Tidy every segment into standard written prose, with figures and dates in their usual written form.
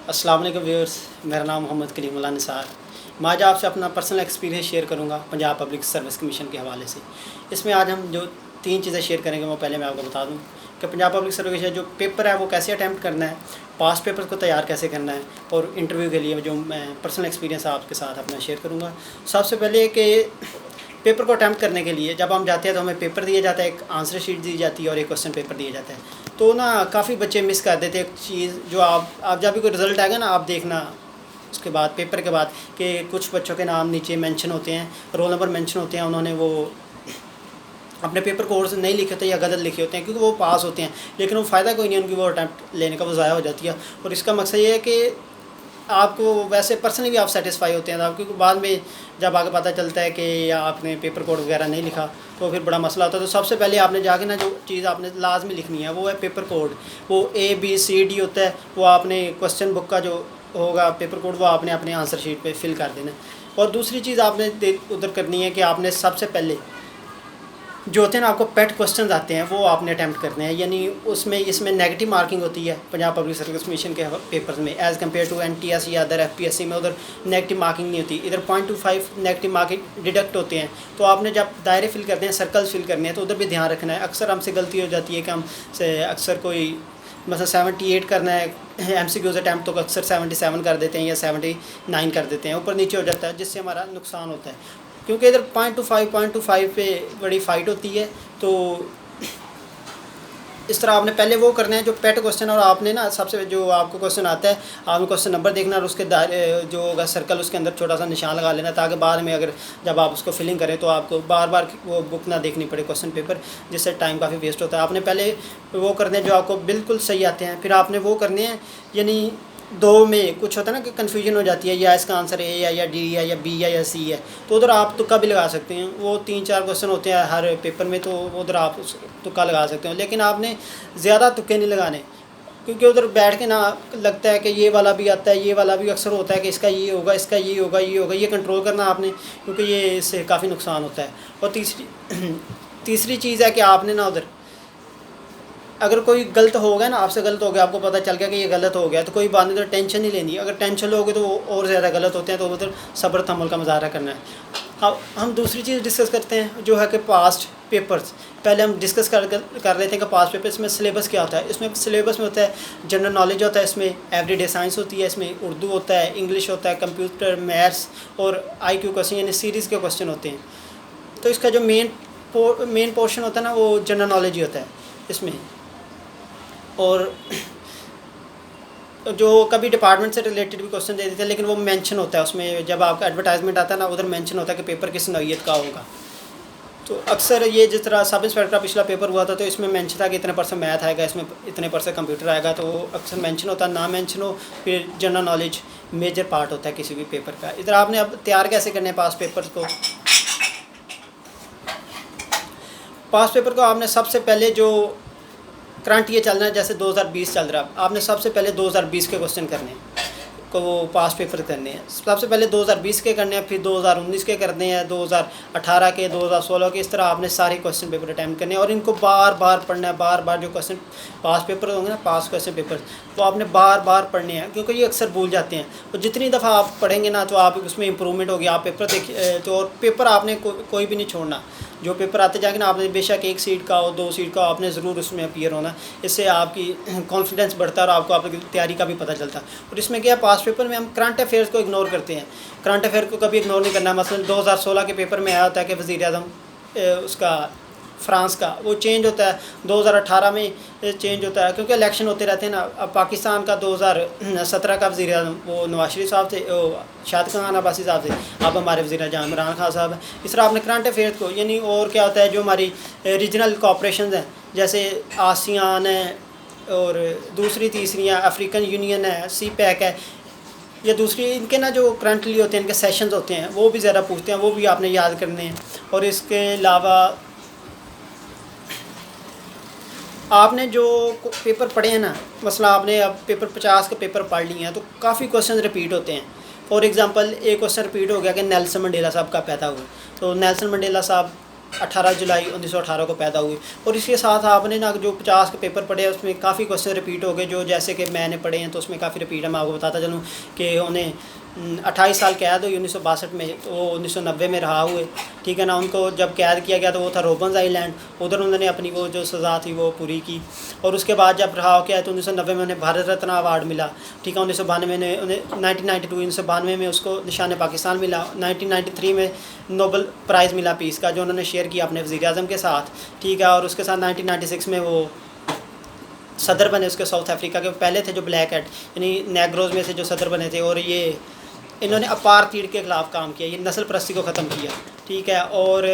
अस्सलाम वालेकुम व्यूअर्स, मेरा नाम मोहम्मद कलीमुल्लाह निसार। मैं आज आपसे अपना पर्सनल एक्सपीरियंस शेयर करूंगा पंजाब पब्लिक सर्विस कमीशन के हवाले से। इसमें आज हम जो 3 चीज़ें शेयर करेंगे वो पहले मैं आपको बता दूं कि पंजाब पब्लिक सर्विस कमीशन जो पेपर है वो कैसे अटैम्प्ट करना है, पास पेपर को तैयार कैसे करना है और इंटरव्यू के लिए जो मैं पर्सनल एक्सपीरियंस आपके साथ अपना शेयर करूँगा। सबसे पहले कि पेपर को अटैम्प्ट करने के लिए जब हम जाते हैं तो हमें पेपर दिया जाता है, एक आंसर शीट दी जाती है और एक क्वेश्चन पेपर दिया जाता है। तो ना काफ़ी बच्चे मिस कर देते हैं एक चीज़, जो आप जब भी कोई रिज़ल्ट आएगा ना आप देखना उसके बाद पेपर के बाद कि कुछ बच्चों के नाम नीचे मेंशन होते हैं, रोल नंबर मेंशन होते हैं, उन्होंने वो अपने पेपर कोड नहीं लिखे होते या गलत लिखे होते हैं क्योंकि वो पास होते हैं, लेकिन वो फ़ायदा कोई नहीं, उनकी वो अटैम्प्ट लेने का वो ज़ाया हो जाती है। और इसका मकसद ये है कि आपको वैसे पर्सनली भी आप सेटिस्फाई होते हैं क्योंकि बाद में जब आगे पता चलता है कि आपने पेपर कोड वगैरह नहीं लिखा तो फिर बड़ा मसला होता है। तो सबसे पहले आपने जाके ना जो चीज़ आपने लाजमी लिखनी है वो है पेपर कोड। वो ABCD होता है, वो आपने क्वेश्चन बुक का जो होगा पेपर कोड वो आपने अपने आंसर शीट पे फिल कर देना है। और दूसरी चीज़ आपने उधर करनी है कि आपने सबसे पहले जो होते हैं ना आपको पेट क्वेश्चंस आते हैं वो आपने अटैम्प्ट करने हैं, यानी इसमें नेगेटिव मार्किंग होती है पंजाब पब्लिक सर्विस कमीशन के पेपर्स में एज़ कम्पेयर टू NTS या अदर FPSC में। उधर नेगेटिव मार्किंग नहीं होती, इधर 0.25 नेगेटिव मार्किंग डिडक्ट होते हैं। तो आपने जब दायरे फिल करते हैं, सर्कल्स फिल करने हैं तो उधर भी ध्यान रखना है। अक्सर हमसे गलती हो जाती है कि हम से अक्सर कोई मतलब 78 करना है MCQs अटैम्प्ट तो अक्सर 77 कर देते हैं या 79 कर देते हैं, ऊपर नीचे हो जाता है जिससे हमारा नुकसान होता है क्योंकि इधर 0.25 पे बड़ी फ़ाइट होती है। तो इस तरह आपने पहले वो करना है जो पेट क्वेश्चन, और आपने ना सबसे जो आपको क्वेश्चन आता है आपने क्वेश्चन नंबर देखना और उसके जो होगा सर्कल उसके अंदर छोटा सा निशान लगा लेना ताकि बाद में अगर जब आप उसको फिलिंग करें तो आपको बार बार वो बुक ना देखनी पड़े क्वेश्चन पेपर, जिससे टाइम काफ़ी वेस्ट होता है। आपने पहले वो करने जो आपको बिल्कुल सही आते हैं, फिर आपने वो करने हैं, यानी 2 में कुछ होता है ना कि कन्फ्यूजन हो जाती है या इसका आंसर A है या D है या B है या C है, तो उधर आप तुक्का भी लगा सकते हैं। वो 3-4 क्वेश्चन होते हैं हर पेपर में, तो उधर आप तुक्का लगा सकते हो, लेकिन आपने ज़्यादा तुक्के नहीं लगाने क्योंकि उधर बैठ के ना लगता है कि ये वाला भी आता है, ये वाला भी अक्सर होता है कि इसका ये होगा, इसका ये होगा, ये होगा, ये कंट्रोल करना आपने क्योंकि ये इससे काफ़ी नुकसान होता है। और तीसरी चीज़ है कि आपने ना उधर अगर कोई गलत हो गया ना, आपसे गलत हो गया, आपको पता चल गया कि ये गलत हो गया, तो कोई बात नहीं, तो टेंशन नहीं लेनी। अगर टेंशन लोगे तो वो और ज़्यादा गलत होते हैं, तो उधर सब्र तहम्मुल का मुज़ाहरा करना है। अब हम दूसरी चीज़ डिस्कस करते हैं जो है कि पास्ट पेपर्स। पहले हम डिस्कस कर लेते हैं कि पास्ट पेपर्स में सिलेबस क्या होता है। इसमें सिलेबस में होता है जनरल नॉलेज होता है, इसमें एवरीडे साइंस होती है, इसमें उर्दू होता है, इंग्लिश होता है, कंप्यूटर, मैथ्स और IQ क्वेश्चन यानी सीरीज़ के क्वेश्चन होते हैं। तो इसका जो मेन पोर्शन होता है ना वो जनरल नॉलेज ही होता है इसमें। और जो कभी डिपार्टमेंट से रिलेटेड भी क्वेश्चन दे देते हैं, लेकिन वो मेंशन होता है उसमें, जब आपका एडवर्टाइजमेंट आता है ना उधर मेंशन होता है कि पेपर किस नौइयत का होगा। तो अक्सर ये जिस तरह सब इंस्पेक्टर का पिछला पेपर हुआ था तो इसमें मेंशन था कि इतने % मैथ आएगा, इसमें इतने % कंप्यूटर आएगा, तो अक्सर मेंशन होता है। ना मेंशन हो फिर जनरल नॉलेज मेजर पार्ट होता है किसी भी पेपर का। इधर आपने अब तैयार कैसे करने हैं पास पेपर को। पास पेपर को आपने सबसे पहले जो करंट ये चल रहा है, जैसे 2020 चल रहा है, आपने सबसे पहले 2020 के क्वेश्चन करने हैं को वो पास पेपर करने हैं। सबसे पहले 2020 के करने हैं, फिर 2019 के करने हैं, 2018 के, 2016 के, इस तरह आपने सारे क्वेश्चन पेपर अटैम्प्ट करने हैं। और इनको बार बार पढ़ना है, बार बार जो क्वेश्चन पास पेपर होंगे ना, पास क्वेश्चन पेपर, तो आपने बार बार पढ़ने हैं क्योंकि ये अक्सर भूल जाते हैं। और जितनी दफ़ा आप पढ़ेंगे ना तो आप उसमें इंप्रूवमेंट होगी। आप पेपर देखिए तो, और पेपर आपने कोई भी नहीं छोड़ना। जो पेपर आते जाएंगे ना, आपने बेशक 1 सीट का हो, 2 सीट का हो, आपने ज़रूर उसमें अपीयर होना। इससे आपकी कॉन्फिडेंस बढ़ता है और आपको आपकी तैयारी का भी पता चलता है। और इसमें क्या है, पास पेपर में हम करंट अफेयर्स को इग्नोर करते हैं। करंट अफेयर को कभी इग्नोर नहीं करना। मसलन 2016 के पेपर में आया होता है कि वज़ीर-ए-आज़म उसका फ्रांस का वो चेंज होता है, 2018 में चेंज होता है क्योंकि इलेक्शन होते रहते हैं ना। अब पाकिस्तान का 2017 का वज़ीर-ए-आज़म वो नवाज शरीफ साहब थे, शाहिद खान अब्बासी साहब थे, अब हमारे वज़ीर-ए-आज़म इमरान खान साहब हैं। इस तरह आपने करंट अफेयर्स को, यानी और क्या होता है जो हमारी रीजनल कॉपरेशन हैं जैसे आसियान है और दूसरी तीसरियाँ अफ्रीकन यूनियन है, CPEC है, या दूसरी इनके ना जो करंटली होते हैं इनके सेशंस होते हैं वो भी ज़्यादा पूछते हैं, वो भी आपने याद करने हैं। और इसके अलावा आपने जो पेपर पढ़े हैं ना, मसला आपने अब पेपर 50 के पेपर पढ़ लिए हैं तो काफ़ी क्वेश्चन रिपीट होते हैं। फॉर एग्ज़ाम्पल एक क्वेश्चन रिपीट हो गया कि नेल्सन मंडेला साहब का पैदा हुआ, तो नेल्सन मंडेला साहब 18 जुलाई 1918 को पैदा हुए। और इसके साथ आपने ना जो 50 के पेपर पढ़े उसमें काफ़ी क्वेश्चन रिपीट हो गए, जो जैसे कि मैंने पढ़े हैं तो उसमें काफ़ी रिपीट है। मैं आपको बताता चलूँ कि उन्हें 28 साल कैद हुई 1962 में, वो 1990 में रहा हुए, ठीक है ना। उनको जब कैद किया गया तो वो था रोबन्स आइलैंड, उधर उन्होंने अपनी वो जो सज़ा थी वो पूरी की। और उसके बाद जब रहा किया तो 1990 में उन्हें भारत रत्न अवार्ड मिला, ठीक है। 1992 में उन्हें 1992 में उसको निशान पाकिस्तान मिला। 1993 में नोबल प्राइज़ मिला पीस का, जो उन्होंने शेयर किया अपने वज़ीर आज़म के साथ, ठीक है। और उसके साथ 1996 में वो सदर बने उसके साउथ अफ्रीका के, पहले थे जो ब्लैक हैट यानी नेग्रोज में से जो सदर बने थे। और ये इन्होंने अपार्थाइड के ख़िलाफ़ काम किया, ये नस्ल परस्ती को ख़त्म किया, ठीक है। और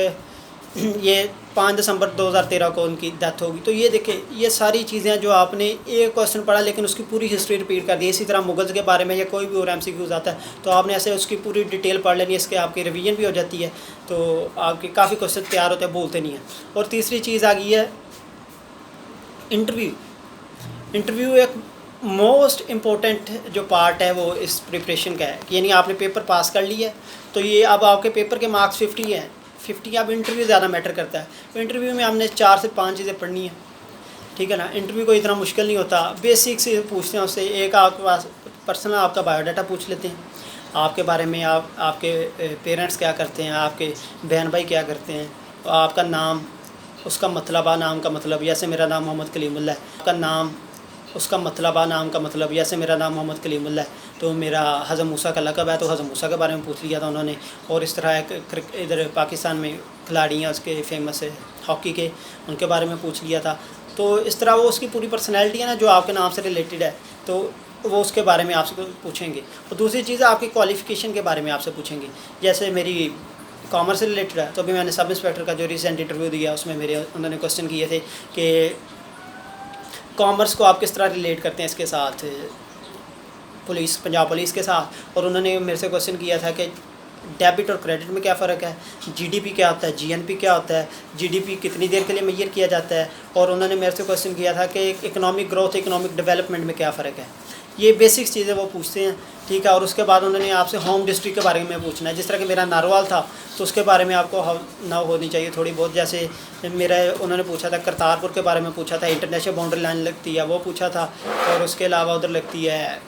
ये 5 दिसंबर 2013 को उनकी डेथ होगी। तो ये देखिए, ये सारी चीज़ें जो आपने एक क्वेश्चन पढ़ा लेकिन उसकी पूरी हिस्ट्री रिपीट कर दी। इसी तरह मुगल्स के बारे में या कोई भी और MCQs आता है तो आपने ऐसे उसकी पूरी डिटेल पढ़ लेनी है, इसके आपकी रिवीजन भी हो जाती है, तो आपके काफ़ी क्वेश्चन तैयार होते हैं, भूलते नहीं हैं। और तीसरी चीज़ आ गई है इंटरव्यू। इंटरव्यू एक मोस्ट इम्पोर्टेंट जो पार्ट है वो इस प्रिपरेशन का है, यानी आपने पेपर पास कर लिया है तो ये अब आपके पेपर के मार्क्स 50 हैं, 50 अब इंटरव्यू ज़्यादा मैटर करता है। तो इंटरव्यू में हमने 4 से 5 चीज़ें पढ़नी है, ठीक है ना। इंटरव्यू को इतना मुश्किल नहीं होता, बेसिक से पूछते हैं उससे। एक आपके पास पर्सनल आपका बायोडाटा पूछ लेते हैं, आपके बारे में, आपके पेरेंट्स क्या करते हैं, आपके बहन भाई क्या करते हैं, आपका नाम, उसका मतलब, नाम का मतलब, जैसे मेरा नाम मोहम्मद कलीमुल्लाह है, आपका नाम, उसका मतलब, नाम का मतलब, जैसे मेरा नाम मोहम्मद कलीमुल्लाह है तो मेरा हज़म मूसा का लक़ब है, तो हज़म मूसा के बारे में पूछ लिया था उन्होंने। और इस तरह इधर पाकिस्तान में खिलाड़ी हैं उसके फेमस है हॉकी के, उनके बारे में पूछ लिया था। तो इस तरह वो उसकी पूरी पर्सनैलिटी है ना जो आपके नाम से रिलेटेड है, तो वो उसके बारे में आपसे पूछेंगे। और दूसरी चीज़ आपकी क्वालिफ़िकेशन के बारे में आपसे पूछेंगे। जैसे मेरी कॉमर्स से रिलेटेड है तो अभी मैंने सब इंस्पेक्टर का जो रिसेंट इंटरव्यू दिया उसमें उन्होंने क्वेश्चन किए थे कि कॉमर्स को आप किस तरह रिलेट करते हैं इसके साथ, पुलिस, पंजाब पुलिस के साथ। और उन्होंने मेरे से क्वेश्चन किया था कि डेबिट और क्रेडिट में क्या फ़र्क है, GDP क्या होता है, GNP क्या होता है, GDP कितनी देर के लिए मेजर किया जाता है। और उन्होंने मेरे से क्वेश्चन किया था कि इकोनॉमिक ग्रोथ, इकोनॉमिक डेवलपमेंट में क्या फ़र्क है। ये बेसिक्स चीज़ें वो पूछते हैं, ठीक है। और उसके बाद उन्होंने आपसे होम डिस्ट्रिक्ट के बारे में पूछना है। जिस तरह कि मेरा नारवाल था तो उसके बारे में आपको ना होनी चाहिए थोड़ी बहुत। जैसे मेरा उन्होंने पूछा था करतारपुर के बारे में पूछा था, इंटरनेशनल बाउंड्री लाइन लगती है वो पूछा था। और उसके अलावा उधर लगती है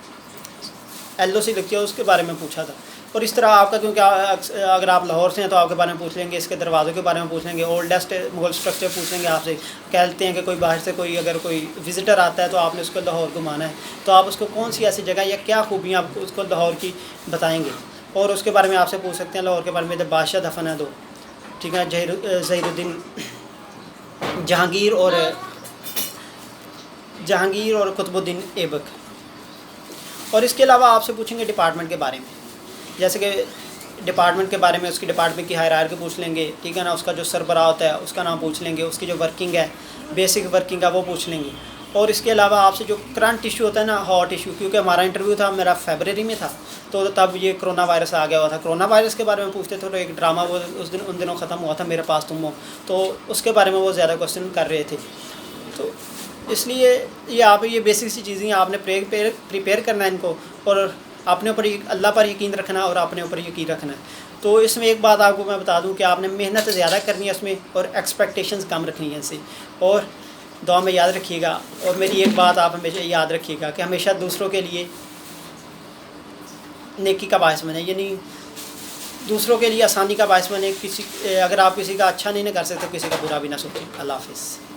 LOC लगती है, उसके बारे में पूछा था। और इस तरह आपका, क्योंकि अगर आप लाहौर से हैं तो आपके बारे में पूछ लेंगे, इसके दरवाज़ों के बारे में पूछ लेंगे, ओल्डेस्ट मुगल स्ट्रक्चर पूछ लेंगे आपसे। कहते हैं कि कोई बाहर से कोई अगर कोई विज़िटर आता है तो आपने उसको लाहौर घुमाना है तो आप उसको कौन सी ऐसी जगह या क्या खूबियाँ आप उसको लाहौर की बताएंगे। और उसके बारे में आपसे पूछ सकते हैं लाहौर के बारे में, जब बादशाह दफन है तो, ठीक है, ज़हीरुद्दीन जहांगीर और कुतुबुद्दीन ऐबक। और इसके अलावा आपसे पूछेंगे डिपार्टमेंट के बारे में, जैसे कि डिपार्टमेंट के बारे में, उसकी डिपार्टमेंट की हायरार्की पूछ लेंगे, ठीक है ना। उसका जो सरबराह होता है उसका नाम पूछ लेंगे, उसकी जो वर्किंग है, बेसिक वर्किंग है वो पूछ लेंगे। और इसके अलावा आपसे जो करंट इशू होता है ना, हॉट इशू, क्योंकि हमारा इंटरव्यू था मेरा फरवरी में था तो तब ये कोरोना वायरस आ गया हुआ था। कोरोना वायरस के बारे में पूछते थे तो एक ड्रामा वो उन दिनों ख़त्म हुआ था, मेरे पास तुम हो, तो उसके बारे में वो ज़्यादा क्वेश्चन कर रहे थे। तो इसलिए ये आप ये बेसिक सी चीज़ें आपने प्रिपेयर करना है इनको, और अपने ऊपर अल्लाह पर यकीन रखना और अपने ऊपर यकीन रखना है। तो इसमें एक बात आपको मैं बता दूं कि आपने मेहनत ज़्यादा करनी है उसमें और एक्सपेक्टेशंस कम रखनी है इससे। और दुआ में याद रखिएगा, और मेरी एक बात आप हमेशा याद रखिएगा कि हमेशा दूसरों के लिए नेकी का बायस बने, यानी दूसरों के लिए आसानी का बायस बने। अगर आप किसी का अच्छा नहीं कर सकते तो किसी का बुरा भी ना सोचें। अल्लाह हाफ़िज़।